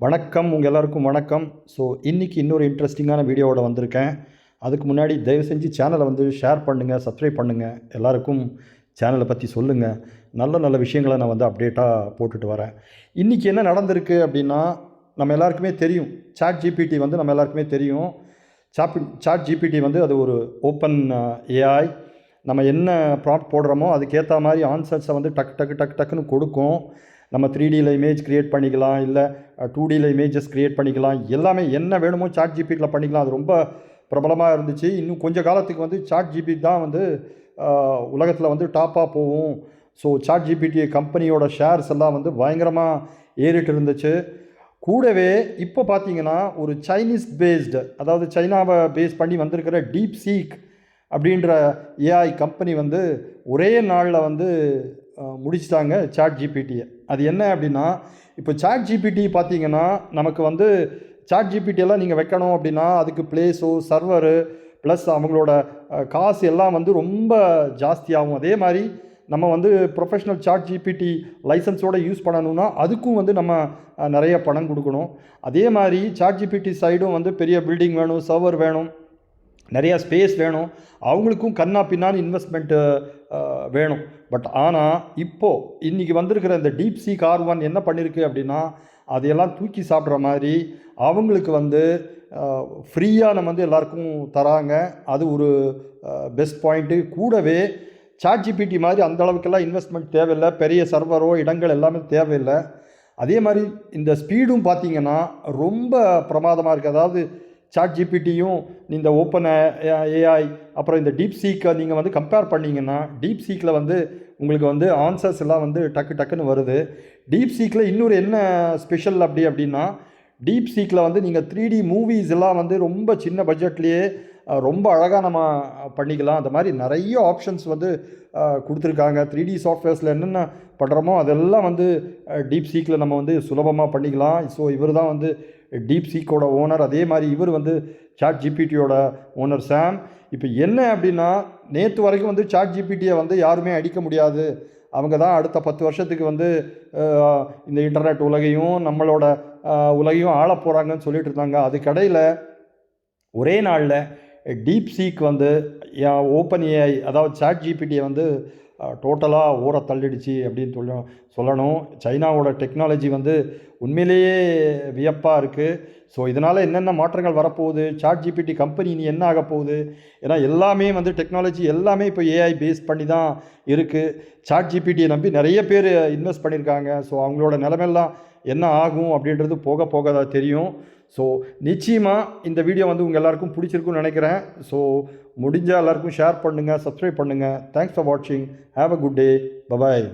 வணக்கம், உங்கள் எல்லாருக்கும் வணக்கம். ஸோ இன்றைக்கி இன்னொரு இன்ட்ரெஸ்டிங்கான வீடியோவோட வந்திருக்கேன். அதுக்கு முன்னாடி தயவு செஞ்சு சேனலை வந்து ஷேர் பண்ணுங்கள், சப்ஸ்கிரைப் பண்ணுங்கள், எல்லாருக்கும் சேனலை பற்றி சொல்லுங்கள். நல்ல நல்ல விஷயங்களை நான் வந்து அப்டேட்டாக போட்டுட்டு வரேன். இன்றைக்கி என்ன நடந்திருக்கு அப்படின்னா, நம்ம எல்லாருக்குமே தெரியும், சாட் ஜிபிடி வந்து நம்ம எல்லாருக்குமே தெரியும். சாட் ஜிபிடி வந்து அது ஒரு ஓப்பன் ஏஐ. நம்ம என்ன ப்ராம்ப்ட் போடுறோமோ அதுக்கேற்ற மாதிரி ஆன்சர்ஸை வந்து டக்குன்னு கொடுக்கும். நம்ம 3Dயில் இமேஜ் க்ரியேட் பண்ணிக்கலாம், இல்லை 2Dயில் இமேஜஸ் க்ரியேட் பண்ணிக்கலாம். எல்லாமே என்ன வேணுமோ சாட் ஜிபிடியில் பண்ணிக்கலாம். அது ரொம்ப பிரபலமாக இருந்துச்சு. இன்னும் கொஞ்சம் காலத்துக்கு வந்து சாட் ஜிபிடி தான் வந்து உலகத்தில் வந்து டாப்பாக போகும். ஸோ சாட் ஜிபிடி கம்பெனியோட ஷேர்ஸ் எல்லாம் வந்து பயங்கரமாக ஏறிட்டு இருந்துச்சு. கூடவே இப்போ பார்த்தீங்கன்னா ஒரு சைனீஸ் பேஸ்டு, அதாவது சைனாவை பேஸ் பண்ணி வந்திருக்கிற டீப்சீக் அப்படின்ற ஏஐ கம்பெனி வந்து ஒரே நாளில் வந்து முடிச்சிட்டாங்க சாட் ஜிபிடியை. அது என்ன அப்படின்னா, இப்போ சாட் ஜிபிடி பார்த்தீங்கன்னா நமக்கு வந்து சாட் ஜிபிடியெல்லாம் நீங்கள் வைக்கணும் அப்படின்னா அதுக்கு பிளேஸோ சர்வரு ப்ளஸ் அவங்களோட காசு எல்லாம் வந்து ரொம்ப ஜாஸ்தியாகும். அதே மாதிரி நம்ம வந்து ப்ரொஃபஷ்னல் சாட் ஜிபிடி லைசன்ஸோடு யூஸ் பண்ணணும்னா அதுக்கும் வந்து நம்ம நிறைய பணம் கொடுக்கணும். அதே மாதிரி சாட் ஜிபிடி சைடும் வந்து பெரிய பில்டிங் வேணும், சர்வர் வேணும், நிறையா ஸ்பேஸ் வேணும். அவங்களுக்கும் பின்னான்னு இன்வெஸ்ட்மெண்ட்டு வேணும். பட் ஆனால் இப்போது இன்றைக்கி வந்திருக்கிற இந்த டீப்சீக் R1 என்ன பண்ணியிருக்கு அப்படின்னா, அதையெல்லாம் தூக்கி சாப்பிட்ற மாதிரி அவங்களுக்கு வந்து ஃப்ரீயாக நம்ம வந்து எல்லாருக்கும் தராங்க. அது ஒரு பெஸ்ட் பாயிண்ட்டு. கூடவே சாட் ஜிபிடி மாதிரி அந்த அளவுக்கெல்லாம் இன்வெஸ்ட்மெண்ட் தேவையில்லை, பெரிய சர்வரோ இடங்கள் எல்லாமே தேவையில்லை. அதே மாதிரி இந்த ஸ்பீடும் பார்த்திங்கன்னா ரொம்ப பிரமாதமாக இருக்குது. அதாவது சாட் ஜிபிடியும் இந்த ஓப்பன் ஏஐ அப்புறம் இந்த டீப்சீக்கை நீங்கள் வந்து கம்பேர் பண்ணிங்கன்னா, டீப்சீக்கில் வந்து உங்களுக்கு வந்து ஆன்சர்ஸ் எல்லாம் வந்து டக்குன்னு வருது. டீப்சீக்கில் இன்னொரு என்ன ஸ்பெஷல் அப்படின்னா, டீப்சீக்கில் வந்து நீங்கள் 3D மூவிஸ் எல்லாம் வந்து ரொம்ப சின்ன பட்ஜெட்லேயே ரொம்ப அழகாக நம்ம பண்ணிக்கலாம். அந்த மாதிரி நிறைய ஆப்ஷன்ஸ் வந்து கொடுத்துருக்காங்க. 3D சாஃப்ட்வேர்ஸில் என்னென்ன பண்ணுறோமோ அதெல்லாம் வந்து டீப்சீக்கில் நம்ம வந்து சுலபமாக பண்ணிக்கலாம். ஸோ இவர் தான் வந்து டீப்சீக்கோட ஓனர். அதே மாதிரி இவர் வந்து சாட் ஜிபிடியோட ஓனர் சாம். இப்போ என்ன அப்படின்னா, நேற்று வரைக்கும் வந்து சாட் ஜிபிடியை வந்து யாருமே அடிக்க முடியாது, அவங்க தான் அடுத்த 10 வருஷத்துக்கு வந்து இந்த இன்டர்நெட் உலகையும் நம்மளோட உலகையும் ஆள போகிறாங்கன்னு சொல்லிட்டு இருந்தாங்க. அதுக்கடையில் ஒரே நாளில் டீப்சீக் வந்து ஓப்பன் ஏஐ அதாவது சாட் ஜிபிடியை வந்து டோட்டலாக ஊற தள்ளிடுச்சு அப்படின்னு சொல்லணும். சைனாவோட டெக்னாலஜி வந்து உண்மையிலேயே வியப்பாக இருக்குது. ஸோ இதனால் என்னென்ன மாற்றங்கள் வரப்போகுது, சாட் ஜிபிடி கம்பெனி இனி என்ன ஆக போகுது, ஏன்னா எல்லாமே வந்து டெக்னாலஜி எல்லாமே இப்போ ஏஐ பேஸ் பண்ணி தான் இருக்குது. சாட் ஜிபிடியை நம்பி நிறைய பேர் இன்வெஸ்ட் பண்ணியிருக்காங்க. ஸோ அவங்களோட நிலைமையெல்லாம் என்ன ஆகும் அப்படின்றது போக போக தெரியும். ஸோ நிச்சயமாக இந்த வீடியோ வந்து உங்கள் எல்லாருக்கும் பிடிச்சிருக்குன்னு நினைக்கிறேன். ஸோ முடிஞ்சால் எல்லாருக்கும் ஷேர் பண்ணுங்கள், சப்ஸ்கிரைப் பண்ணுங்கள். தேங்க்ஸ் ஃபார் வாட்சிங். Have a good day. Bye bye.